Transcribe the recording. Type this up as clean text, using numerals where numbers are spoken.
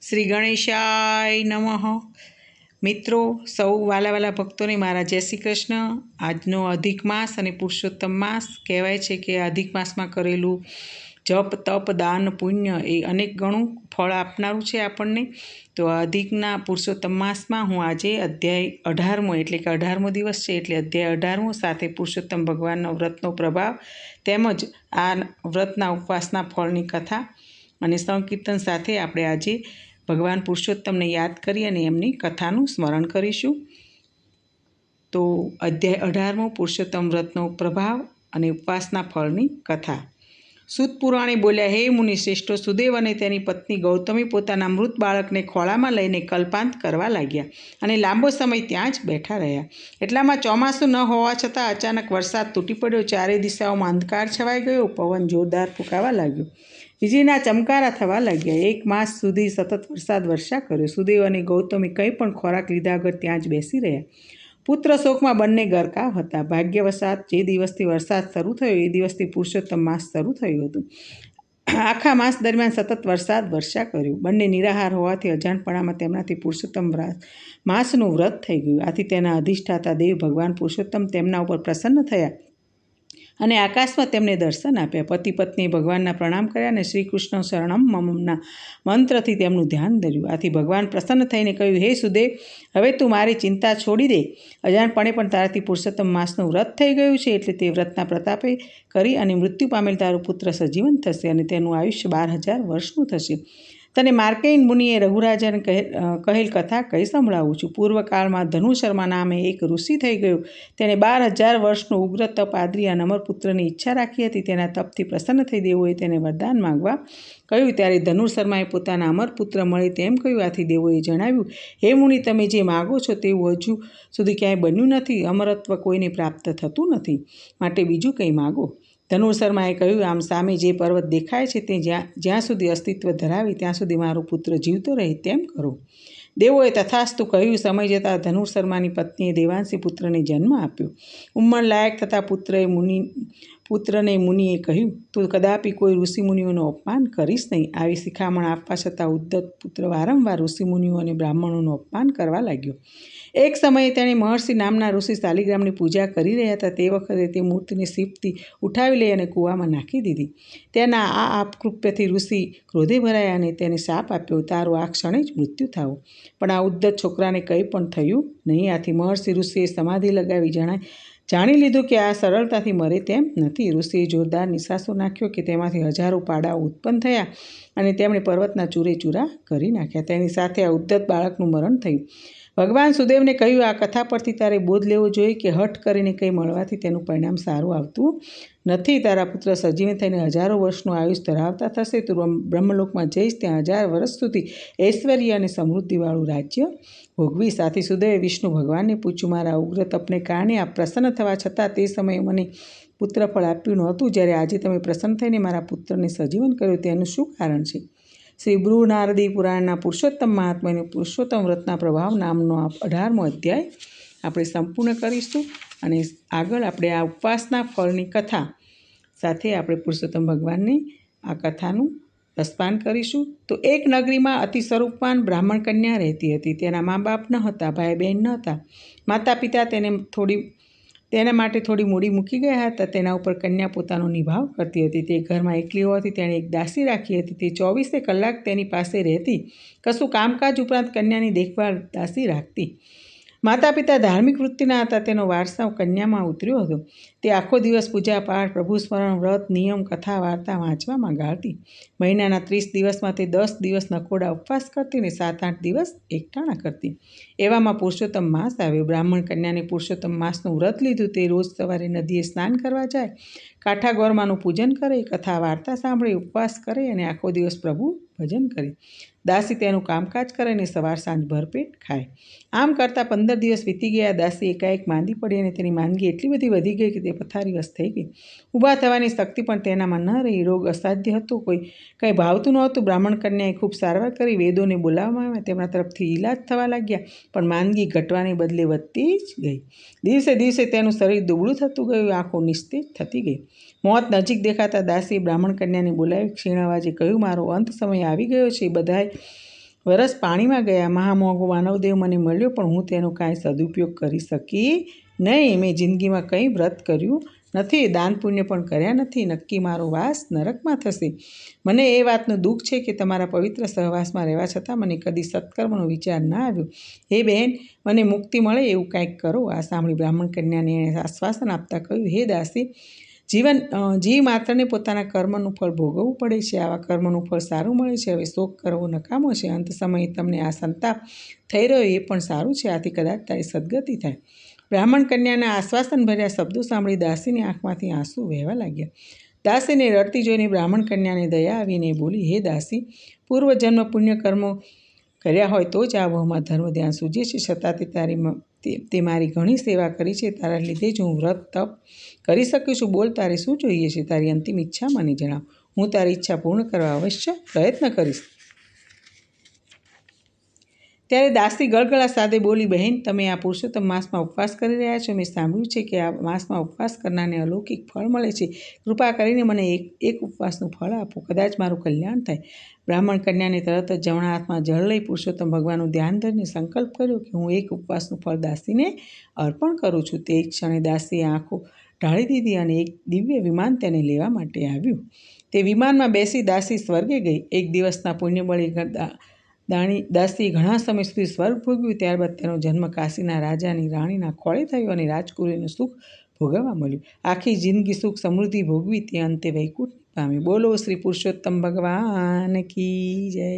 શ્રી ગણેશાય નમઃ। મિત્રો સૌ વાલા ભક્તોને મારા જય શ્રી કૃષ્ણ। આજનો અધિક માસ અને પુરુષોત્તમ માસ કહેવાય છે કે અધિક માસમાં કરેલું જપ તપ દાન પુણ્ય એ અનેક ગણું ફળ આપનારું છે આપણને। તો અધિકના પુરુષોત્તમ માસમાં હું આજે અધ્યાય 18મો એટલે કે 18મો દિવસ છે એટલે અધ્યાય 18મો સાથે પુરુષોત્તમ ભગવાનનો વ્રતનો પ્રભાવ તેમજ આ વ્રતના ઉપવાસના ફળની કથા અને સંકીર્તન સાથે આપણે આજે ભગવાન પુરુષોત્તમને યાદ કરી અને એમની કથાનું સ્મરણ કરીશું। તો અધ્યાય 18મો પુરુષોત્તમ વ્રતનો પ્રભાવ અને ઉપવાસના ફળની કથા। સૂત પુરાણે બોલ્યા, હે મુનિ શ્રેષ્ઠો, સુદેવ અને તેની પત્ની ગૌતમી પોતાના મૃત બાળકને ખોળામાં લઈને કલ્પાંત કરવા લાગ્યા અને લાંબો સમય ત્યાં જ બેઠા રહ્યા। એટલામાં ચોમાસું ન હોવા છતાં અચાનક વરસાદ તૂટી પડ્યો। ચારે દિશાઓમાં અંધકાર છવાઈ ગયો। પવન જોરદાર ફૂંકાવા લાગ્યો। વીજળીના ચમકારા થવા લાગ્યા। 1 માસ સુધી સતત વરસાદ વર્ષા કર્યો। સુદેવ અને ગૌતમી કંઈ પણ ખોરાક લીધા વગર ત્યાં જ બેસી રહ્યા। પુત્ર શોકમાં બંને ગરકાવ હતા। ભાગ્યવશાત જે દિવસથી વરસાદ શરૂ થયો એ દિવસથી પુરુષોત્તમ માસ શરૂ થયું હતું। આખા માસ દરમિયાન સતત વરસાદ વર્ષા કર્યો। બંને નિરાહાર હોવાથી અજાણપણામાં તેમનાથી પુરુષોત્તમ માસનું વ્રત થઈ ગયું। આથી તેના અધિષ્ઠાતા દેવ ભગવાન પુરુષોત્તમ તેમના ઉપર પ્રસન્ન થયા અને આકાશમાં તેમને દર્શન આપ્યા। પતિ પત્નીએ ભગવાનના પ્રણામ કર્યા અને શ્રી કૃષ્ણ શરણમ મમના મંત્રથી તેમનું ધ્યાન ધર્યું। આથી ભગવાન પ્રસન્ન થઈને કહ્યું, હે સુદેવ, હવે તું મારી ચિંતા છોડી દે। અજાણપણે પણ તારાથી પુરુષોત્તમ માસનું વ્રત થઈ ગયું છે એટલે તે વ્રતના પ્રતાપે કરી અને મૃત્યુ પામેલ તારો પુત્ર સજીવન થશે અને તેનું આયુષ્ય 12,000 વર્ષનું થશે। તને માર્કંડેય મુનિએ રઘુરાજાને કહેલ કથા કહી સંભળાવું છું। પૂર્વકાળમાં ધનુશર્મા નામે એક ઋષિ થઈ ગયો। તેણે 12,000 વર્ષનું ઉગ્ર તપ આદરી આ નમર પુત્રની ઈચ્છા રાખી હતી। તેના તપથી પ્રસન્ન થઈ દેવોએ તેને વરદાન માંગવા કહ્યું। ત્યારે ધનુશર્માએ પોતાના અમર પુત્ર મળે તેમ કહ્યું। આથી દેવોએ જણાવ્યું, હે મુનિ, તમે જે માગો છો તેવું હજુ સુધી ક્યાંય બન્યું નથી। અમરત્વ કોઈને પ્રાપ્ત થતું નથી, માટે બીજું કંઈ માગો। ધનુશર્માએ કહ્યું, આમ સામે જે પર્વત દેખાય છે તે જ્યાં સુધી અસ્તિત્વ ધરાવે ત્યાં સુધી મારો પુત્ર જીવતો રહે તેમ કરો। દેવોએ તથાસ્તુ કહ્યું। સમય જતાં ધનુશર્માની પત્નીએ દેવાંશી પુત્રને જન્મ આપ્યો। ઉંમર લાયક થતાં પુત્રને મુનિએ કહ્યું, તું કદાપી કોઈ ઋષિમુનિઓનું અપમાન કરીશ નહીં। આવી શિખામણ આપવા છતાં ઉદ્ધત પુત્ર વારંવાર ઋષિમુનિઓ અને બ્રાહ્મણોનું અપમાન કરવા લાગ્યો। એક સમયે તેણે મહર્ષિ નામના ઋષિ શાલિગ્રામની પૂજા કરી રહ્યા હતા તે વખતે તે મૂર્તિને શિવથી ઉઠાવી લઈ અને કૂવામાં નાખી દીધી। તેના આ આપકૃત્યથી ઋષિ ક્રોધે ભરાયા અને તેને શાપ આપ્યો, તારું આ ક્ષણે જ મૃત્યુ થાવું। પણ આ ઉદ્ધત છોકરાને કંઈ પણ થયું નહીં। આથી મહર્ષિ ઋષિએ સમાધિ લગાવી જાણી લીધું કે આ સરળતાથી મરે તેમ નથી। ઋષિએ જોરદાર નિશાસો નાખ્યો કે તેમાંથી હજારો પાડાઓ ઉત્પન્ન થયા અને તેમણે પર્વતના ચૂરે ચૂરા કરી નાખ્યા। તેની સાથે આ ઉદ્ધત બાળકનું મરણ થયું। ભગવાન સુદેવને કહ્યું, આ કથા પરથી તારે બોધ લેવો જોઈએ કે હઠ કરીને કંઈ મળવાથી તેનું પરિણામ સારું આવતું નથી। તારા પુત્ર સજીવન થઈને હજારો વર્ષનું આયુષ ધરાવતા થશે। તું બ્રહ્મલોકમાં જઈશ, ત્યાં 1000 વર્ષ સુધી ઐશ્વર્ય અને સમૃદ્ધિવાળું રાજ્ય ભોગવીશ। આથી સુદેવે વિષ્ણુ ભગવાનને પૂછ્યું, મારા ઉગ્ર તપને કારણે આપ પ્રસન્ન થવા છતાં તે સમયે મને પુત્રફળ આપ્યું નહોતું, જ્યારે આજે તમે પ્રસન્ન થઈને મારા પુત્રને સજીવન કર્યો, તેનું શું કારણ છે? શ્રી બૃહનારદી પુરાણના પુરુષોત્તમ મહાત્મ્ય અને પુરુષોત્તમ વ્રતના પ્રભાવ નામનો 18મો અધ્યાય આપણે સંપૂર્ણ કરીશું અને આગળ આપણે આ ઉપવાસના ફળની કથા સાથે આપણે પુરુષોત્તમ ભગવાનની આ કથાનું રસપાન કરીશું। તો એક નગરીમાં અતિ સ્વરૂપવાન બ્રાહ્મણ કન્યા રહેતી હતી। તેના મા બાપ ન હતા, ભાઈ બહેન ન હતા। માતા પિતા તેના માટે થોડી મૂડી મૂકી ગયા હતા। તેના ઉપર કન્યા પોતાનો નિભાવ કરતી હતી। તે ઘરમાં એકલી હોવાથી તેણે એક દાસી રાખી હતી। તે 24 કલાક તેની પાસે રહેતી, કશું કામકાજ ઉપરાંત કન્યાની દેખભાળ દાસી રાખતી। માતા પિતા ધાર્મિક વૃત્તિના હતા, તેનો વારસો કન્યામાં ઉતર્યો હતો। તે આખો દિવસ પૂજા પાઠ, પ્રભુ સ્મરણ, વ્રત, નિયમ, કથા વાર્તા વાંચવામાં ગાળતી। મહિનાના 30 દિવસમાં તે 10 દિવસ નકોડા ઉપવાસ કરતી અને 7-8 દિવસ એકટાણા કરતી। એવામાં પુરુષોત્તમ માસ આવ્યો। બ્રાહ્મણ કન્યાને પુરુષોત્તમ માસનું વ્રત લીધું। તે રોજ સવારે નદીએ સ્નાન કરવા જાય, કાંઠા ગોરમાનું પૂજન કરે, કથા વાર્તા સાંભળે, ઉપવાસ કરે અને આખો દિવસ પ્રભુ ભજન કરે। દાસી તેનું કામકાજ કરે અને સવાર સાંજ ભરપેટ ખાય। આમ કરતાં 15 દિવસ વીતી ગયા। દાસી એકાએક માંદી પડી અને તેની માંદગી એટલી બધી વધી ગઈ કે તે પથારીવશ થઈ ગઈ। ઊભા થવાની શક્તિ પણ તેનામાં ન રહી। રોગ અસાધ્ય હતો, કંઈ ભાવતું નહોતું। બ્રાહ્મણ કન્યાએ ખૂબ સારવાર કરી, વેદોને બોલાવવામાં આવ્યા, તેમના તરફથી ઈલાજ થવા લાગ્યા, પણ માંદગી ઘટવાને બદલે વધતી જ ગઈ। દિવસે દિવસે તેનું શરીર દુબળું થતું ગયું, આંખો નિસ્તેજ થતી ગઈ। મોત નજીક દેખાતા દાસીએ બ્રાહ્મણ કન્યાને બોલાવી ક્ષીણ અવાજે કહ્યું, મારો અંત સમય આવી ગયો છે। બધાએ વરસ પાણીમાં ગયા. મહામોંઘો માનવદેવ મને મળ્યો, પણ હું તેનો કાંઈ સદુપયોગ કરી શકી નહીં. મેં જિંદગીમાં કંઈ વ્રત કર્યું નથી, દાન પુણ્ય પણ કર્યા નથી. નક્કી મારો વાસ નરકમાં થશે. મને એ વાતનું દુઃખ છે કે તમારા પવિત્ર સહવાસમાં રહેવા છતાં મને કદી સત્કર્મનો વિચાર ના આવ્યો. હે બહેન, મને મુક્તિ મળે એવું કંઈક કરો. આ સાંભળી બ્રાહ્મણ કન્યાને આશ્વાસન આપતા કહ્યું, હે દાસી, જીવ માત્રને પોતાના કર્મનું ફળ ભોગવવું પડે છે. આવા કર્મનું ફળ સારું મળે છે. હવે શોક કરવો નકામો છે. અંત સમયે તમને આ સંતાપ થઈ રહ્યો એ પણ સારું છે. આથી કદાચ તારી સદગતિ થાય. બ્રાહ્મણ કન્યાના આશ્વાસન ભર્યા શબ્દો સાંભળી દાસીની આંખમાંથી આંસુ વહેવા લાગ્યા. દાસીને રડતી જોઈને બ્રાહ્મણ કન્યાને દયા આવીને બોલી, હે દાસી, પૂર્વજન્મ પુણ્ય કર્મો કર્યા હોય તો જ આ વહમાં ધર્મ ધ્યાન સૂજે છે. છતાં તે મારી ઘણી સેવા કરી છે. તારા લીધે જ હું વ્રત તપ કરી શકું છું. બોલ, તારે શું જોઈએ છે? તારી અંતિમ ઈચ્છા મને જણાવ. હું તારી ઈચ્છા પૂર્ણ કરવા અવશ્ય પ્રયત્ન કરીશ. ત્યારે દાસી ગળગળા સાદે બોલી, બહેન, તમે આ પુરુષોત્તમ માસમાં ઉપવાસ કરી રહ્યા છો. મેં સાંભળ્યું છે કે આ માસમાં ઉપવાસ કરનારને અલૌકિક ફળ મળે છે. કૃપા કરીને મને એક ઉપવાસનું ફળ આપો. કદાચ મારું કલ્યાણ થાય. બ્રાહ્મણ કન્યાને તરત જ જમણા હાથમાં જળ લઈ પુરુષોત્તમ ભગવાનનું ધ્યાન ધરીને સંકલ્પ કર્યો કે હું એક ઉપવાસનું ફળ દાસીને અર્પણ કરું છું. તે ક્ષણે દાસીએ આંખો ઢાળી દીધી અને એક દિવ્ય વિમાન તેને લેવા માટે આવ્યું. તે વિમાનમાં બેસી દાસી સ્વર્ગે ગઈ. એક દિવસના પુણ્યબળે દાસીએ ઘણા સમય સુધી સ્વર્ગ ભોગવ્યું. ત્યારબાદ તેનો જન્મ કાશીના રાજાની રાણીના ખોળે થયો અને રાજકુળીનું સુખ ભોગવવા મળ્યું. આખી જિંદગી સુખ સમૃદ્ધિ ભોગવી તે અંતે વૈકુંઠ પામી. બોલો શ્રી પુરુષોત્તમ ભગવાન કી જય.